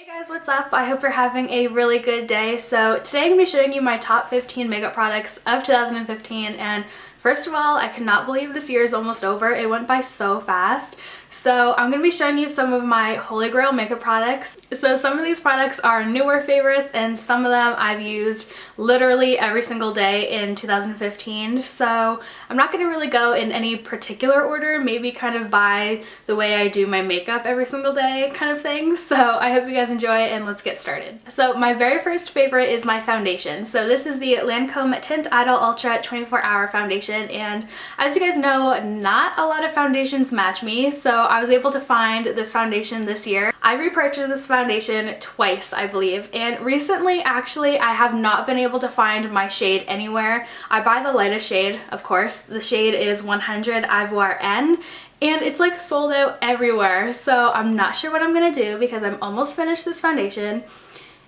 Hey guys, what's up? I hope you're having a really good day. So today I'm going to be showing you my top 15 makeup products of 2015, and first of all, I cannot believe this year is almost over. It went by so fast. So I'm going to be showing you some of my holy grail makeup products. So some of these products are newer favorites and some of them I've used literally every single day in 2015. So I'm not going to really go in any particular order, maybe kind of by the way I do my makeup every single day kind of thing. So I hope you guys enjoy and let's get started. So my very first favorite is my foundation. So this is the Lancome Tint Idol Ultra 24-Hour Foundation, and as you guys know, not a lot of foundations match me, so I was able to find this foundation this year. I repurchased this foundation twice, I believe, and recently actually I have not been able to find my shade anywhere. I buy the lightest shade, of course. The shade is 100 Ivoire N, and it's like sold out everywhere, so I'm not sure what I'm gonna do because I'm almost finished this foundation.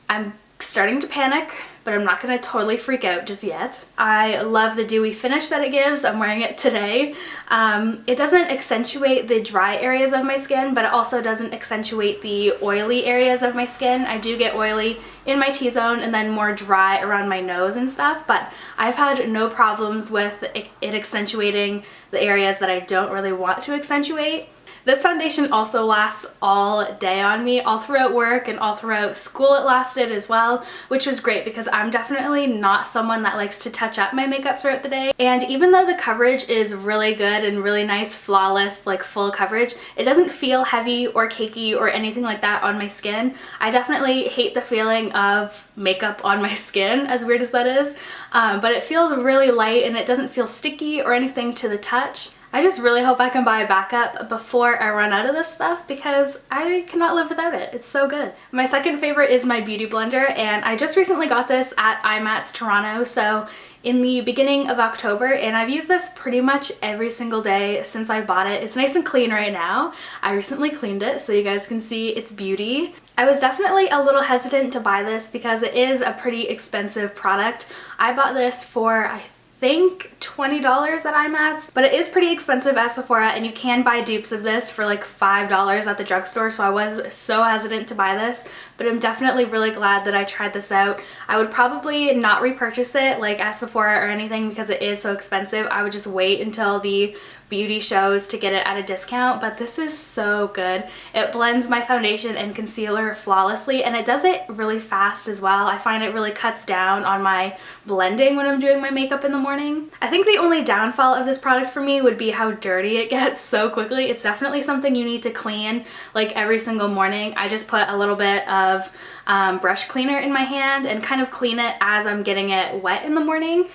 I'm starting to panic, but I'm not gonna totally freak out just yet. I love the dewy finish that it gives. I'm wearing it today. It doesn't accentuate the dry areas of my skin, but it also doesn't accentuate the oily areas of my skin. I do get oily in my T-zone and then more dry around my nose and stuff, but I've had no problems with it accentuating the areas that I don't really want to accentuate. This foundation also lasts all day on me. All throughout work and all throughout school it lasted as well, which was great because I'm definitely not someone that likes to touch up my makeup throughout the day. And even though the coverage is really good and really nice, flawless, like full coverage, it doesn't feel heavy or cakey or anything like that on my skin. I definitely hate the feeling of makeup on my skin, as weird as that is, but it feels really light and it doesn't feel sticky or anything to the touch. I just really hope I can buy a backup before I run out of this stuff because I cannot live without it. It's so good. My second favorite is my Beauty Blender, and I just recently got this at IMATS Toronto, so in the beginning of October, and I've used this pretty much every single day since I bought it. It's nice and clean right now. I recently cleaned it so you guys can see its beauty. I was definitely a little hesitant to buy this because it is a pretty expensive product. I bought this for, I think, $20 at IMATS, but it is pretty expensive at Sephora, and you can buy dupes of this for like $5 at the drugstore, so I was so hesitant to buy this, but I'm definitely really glad that I tried this out. I would probably not repurchase it like at Sephora or anything because it is so expensive. I would just wait until the beauty shows to get it at a discount, but this is so good. It blends my foundation and concealer flawlessly, and it does it really fast as well. I find it really cuts down on my blending when I'm doing my makeup in the morning. I think the only downfall of this product for me would be how dirty it gets so quickly. It's definitely something you need to clean like every single morning. I just put a little bit of brush cleaner in my hand and kind of clean it as I'm getting it wet in the morning.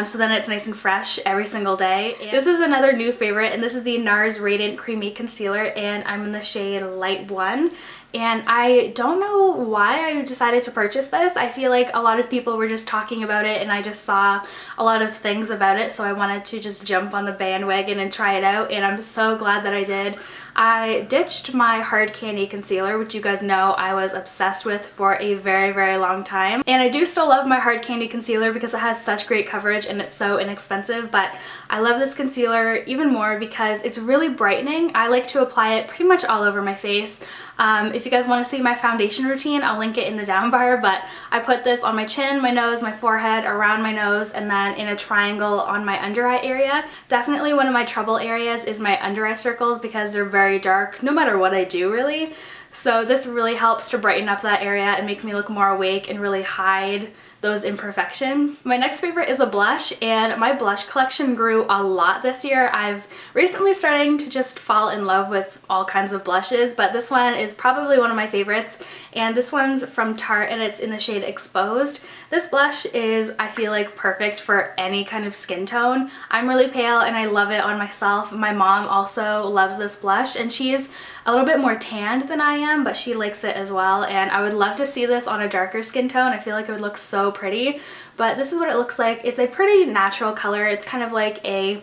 So then it's nice and fresh every single day. And this is another new favorite, and this is the NARS Radiant Creamy Concealer, and I'm in the shade Light 1. And I don't know why I decided to purchase this. I feel like a lot of people were just talking about it and I just saw a lot of things about it, so I wanted to just jump on the bandwagon and try it out, and I'm so glad that I did. I ditched my hard candy concealer, which you guys know I was obsessed with for a very, very long time. And I do still love my hard candy concealer because it has such great coverage and it's so inexpensive, but I love this concealer even more because it's really brightening. I like to apply it pretty much all over my face. If you guys want to see my foundation routine, I'll link it in the down bar, but I put this on my chin, my nose, my forehead, around my nose, and then in a triangle on my under eye area. Definitely one of my trouble areas is my under eye circles because they're very dark no matter what I do, really. So this really helps to brighten up that area and make me look more awake and really hide those imperfections. My next favorite is a blush, and my blush collection grew a lot this year. I've recently starting to just fall in love with all kinds of blushes, but this one is probably one of my favorites, and this one's from Tarte and it's in the shade Exposed. This blush is, I feel like, perfect for any kind of skin tone. I'm really pale and I love it on myself. My mom also loves this blush, and she's a little bit more tanned than I am, but she likes it as well, and I would love to see this on a darker skin tone. I feel like it would look so pretty, but this is what it looks like. It's a pretty natural color. It's kind of like a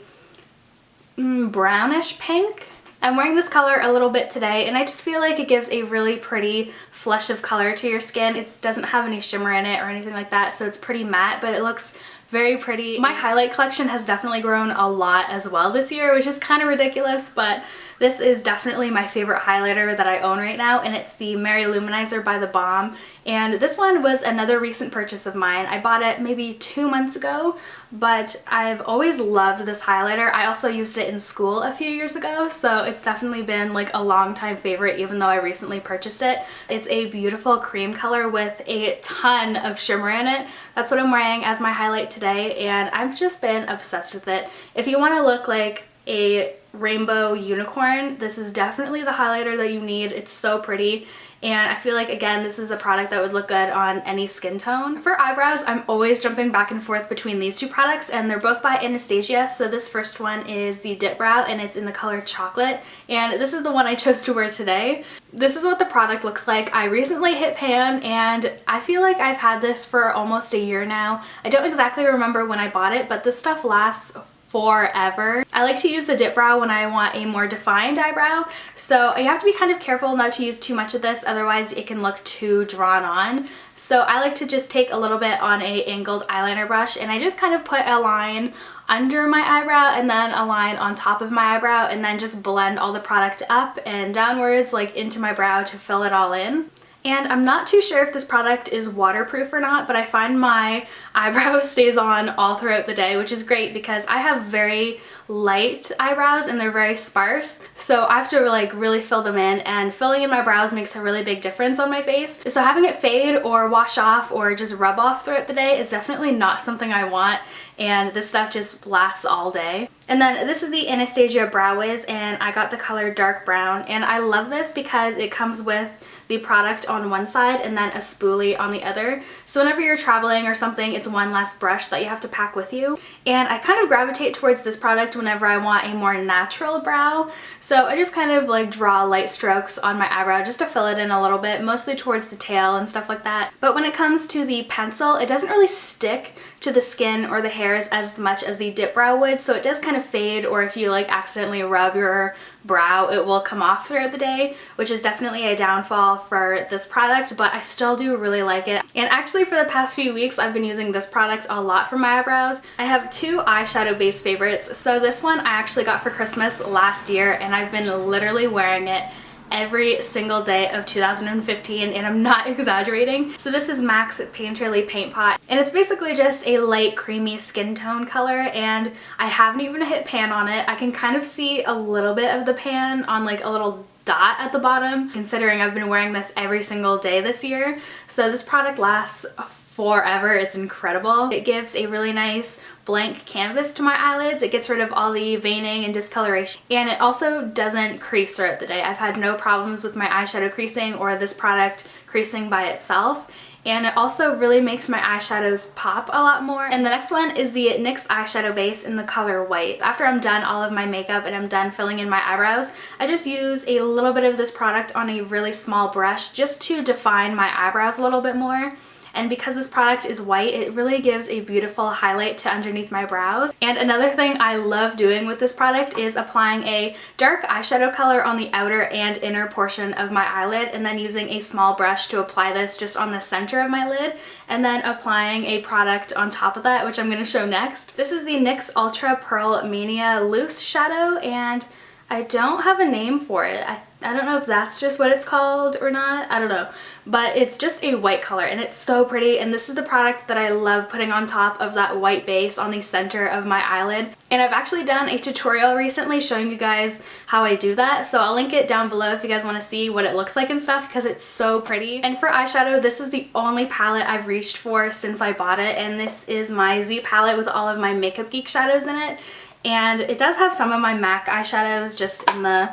brownish pink. I'm wearing this color a little bit today, and I just feel like it gives a really pretty flush of color to your skin. It doesn't have any shimmer in it or anything like that, so it's pretty matte, but it looks very pretty. My highlight collection has definitely grown a lot as well this year, which is kind of ridiculous, but This is definitely my favorite highlighter that I own right now, and it's the Mary Luminizer by The Balm. And this one was another recent purchase of mine. I bought it maybe 2 months ago, but I've always loved this highlighter. I also used it in school a few years ago, so it's definitely been like a long time favorite even though I recently purchased it. It's a beautiful cream color with a ton of shimmer in it. That's what I'm wearing as my highlight today, and I've just been obsessed with it. If you want to look like a rainbow unicorn, this is definitely the highlighter that you need. It's so pretty, and I feel like, again, this is a product that would look good on any skin tone. For eyebrows, I'm always jumping back and forth between these two products, and they're both by Anastasia. So this first one is the Dip Brow, and it's in the color Chocolate, and this is the one I chose to wear today. This is what the product looks like. I recently hit pan, and I feel like I've had this for almost a year now. I don't exactly remember when I bought it, but this stuff lasts forever. I like to use the Dip Brow when I want a more defined eyebrow, so you have to be kind of careful not to use too much of this, otherwise it can look too drawn on. So I like to just take a little bit on a angled eyeliner brush, and I just kind of put a line under my eyebrow and then a line on top of my eyebrow, and then just blend all the product up and downwards like into my brow to fill it all in. And I'm not too sure if this product is waterproof or not, but I find my eyebrow stays on all throughout the day, which is great because I have very light eyebrows and they're very sparse. So I have to like really fill them in, and filling in my brows makes a really big difference on my face. So having it fade or wash off or just rub off throughout the day is definitely not something I want, and this stuff just lasts all day. And then this is the Anastasia Brow Wiz, and I got the color Dark Brown, and I love this because it comes with the product on one side and then a spoolie on the other. So whenever you're traveling or something, it's one less brush that you have to pack with you. And I kind of gravitate towards this product whenever I want a more natural brow. So I just kind of like draw light strokes on my eyebrow just to fill it in a little bit, mostly towards the tail and stuff like that. But when it comes to the pencil, it doesn't really stick to the skin or the hairs as much as the Dip Brow would, so it does kind of fade, or if you like accidentally rub your brow, it will come off throughout the day, which is definitely a downfall for this product, but I still do really like it. And actually for the past few weeks I've been using this product a lot for my eyebrows. I have two eyeshadow base favorites. So this one I actually got for Christmas last year, and I've been literally wearing it every single day of 2015, and I'm not exaggerating. So this is MAC's Painterly Paint Pot, and it's basically just a light creamy skin tone color, and I haven't even hit pan on it. I can kind of see a little bit of the pan on like a little dot at the bottom, considering I've been wearing this every single day this year. So this product lasts forever. It's incredible. It gives a really nice blank canvas to my eyelids. It gets rid of all the veining and discoloration, and it also doesn't crease throughout the day. I've had no problems with my eyeshadow creasing or this product creasing by itself. And it also really makes my eyeshadows pop a lot more. And the next one is the NYX eyeshadow base in the color White. After I'm done all of my makeup and I'm done filling in my eyebrows, I just use a little bit of this product on a really small brush just to define my eyebrows a little bit more. And because this product is white, it really gives a beautiful highlight to underneath my brows. And another thing I love doing with this product is applying a dark eyeshadow color on the outer and inner portion of my eyelid, and then using a small brush to apply this just on the center of my lid, and then applying a product on top of that, which I'm going to show next. This is the NYX Ultra Pearl Mania Loose Shadow, and I don't have a name for it. I don't know if that's just what it's called or not. I don't know. But it's just a white color, and it's so pretty, and this is the product that I love putting on top of that white base on the center of my eyelid. And I've actually done a tutorial recently showing you guys how I do that, so I'll link it down below if you guys want to see what it looks like and stuff, because it's so pretty. And for eyeshadow, this is the only palette I've reached for since I bought it, and this is my Z palette with all of my Makeup Geek shadows in it. And it does have some of my MAC eyeshadows just in the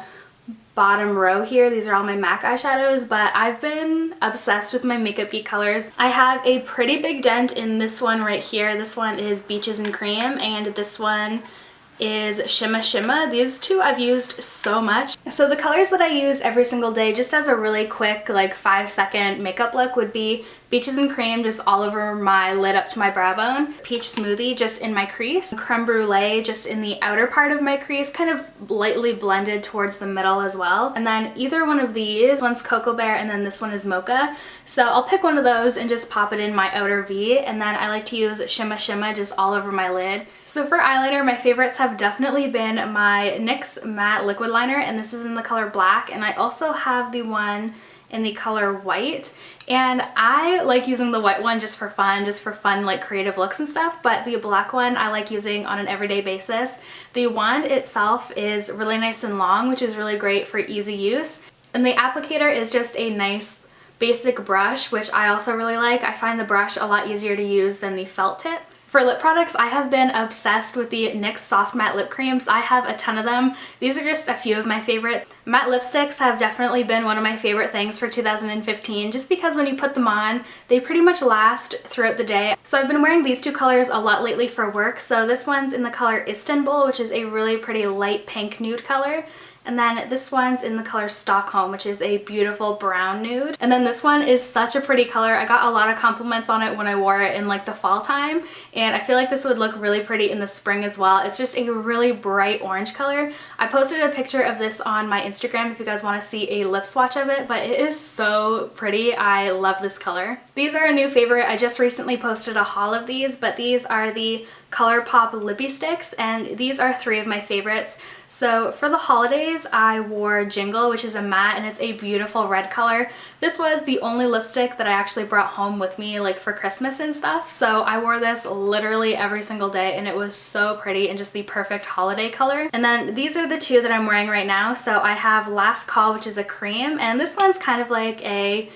bottom row here. These are all my MAC eyeshadows, but I've been obsessed with my Makeup Geek colors. I have a pretty big dent in this one right here. This one is Beaches and Cream, and this one is Shimma Shimma. These two I've used so much. So the colors that I use every single day just as a really quick like 5-second makeup look would be Beaches and Cream just all over my lid up to my brow bone, Peach Smoothie just in my crease, Creme Brulee just in the outer part of my crease, kind of lightly blended towards the middle as well. And then either one of these, one's Cocoa Bear and then this one is Mocha. So I'll pick one of those and just pop it in my outer V, and then I like to use Shimma Shimma just all over my lid. So for eyeliner, my favorites have have definitely been my NYX matte liquid liner, and this is in the color black, and I also have the one in the color white, and I like using the white one just for fun like creative looks and stuff, but the black one I like using on an everyday basis. The wand itself is really nice and long, which is really great for easy use, and the applicator is just a nice basic brush, which I also really like. I find the brush a lot easier to use than the felt tip. For lip products, I have been obsessed with the NYX Soft Matte Lip Creams. I have a ton of them. These are just a few of my favorites. Matte lipsticks have definitely been one of my favorite things for 2015, just because when you put them on, they pretty much last throughout the day. So I've been wearing these two colors a lot lately for work. So this one's in the color Istanbul, which is a really pretty light pink nude color. And then this one's in the color Stockholm, which is a beautiful brown nude. And then this one is such a pretty color. I got a lot of compliments on it when I wore it in like the fall time, and I feel like this would look really pretty in the spring as well. It's just a really bright orange color. I posted a picture of this on my Instagram if you guys want to see a lip swatch of it, but it is so pretty. I love this color. These are a new favorite. I just recently posted a haul of these, but these are the ColourPop Lippy Sticks, and these are 3 of my favorites. So for the holidays, I wore Jingle, which is a matte, and it's a beautiful red color. This was the only lipstick that I actually brought home with me like for Christmas and stuff, so I wore this literally every single day, and it was so pretty and just the perfect holiday color. And then these are the 2 that I'm wearing right now. So I have Last Call, which is a cream, and this one's kind of like a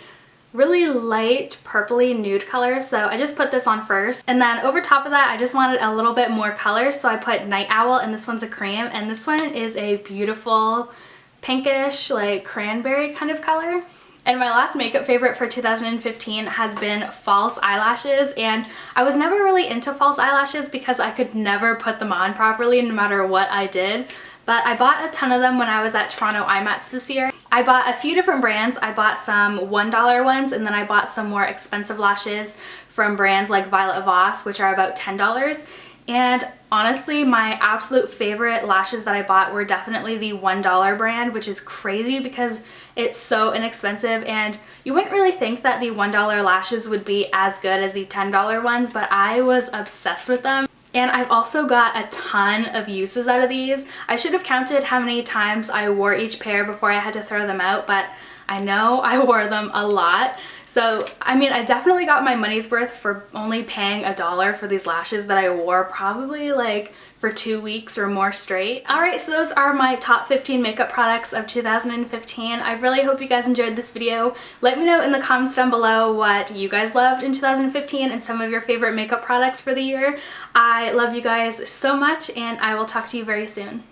really light purpley nude color, so I just put this on first, and then over top of that I just wanted a little bit more color, so I put Night Owl, and this one's a cream, and this one is a beautiful pinkish like cranberry kind of color. And my last makeup favorite for 2015 has been false eyelashes, and I was never really into false eyelashes because I could never put them on properly no matter what I did. But I bought a ton of them when I was at Toronto IMATS this year. I bought a few different brands. I bought some $1 ones, and then I bought some more expensive lashes from brands like Violet Voss, which are about $10. And honestly, my absolute favorite lashes that I bought were definitely the $1 brand, which is crazy because it's so inexpensive, and you wouldn't really think that the $1 lashes would be as good as the $10 ones, but I was obsessed with them. And I've also got a ton of uses out of these. I should have counted how many times I wore each pair before I had to throw them out, but I know I wore them a lot. So, I mean, I definitely got my money's worth for only paying $1 for these lashes that I wore probably like for 2 weeks or more straight. Alright, so those are my top 15 makeup products of 2015. I really hope you guys enjoyed this video. Let me know in the comments down below what you guys loved in 2015 and some of your favorite makeup products for the year. I love you guys so much, and I will talk to you very soon.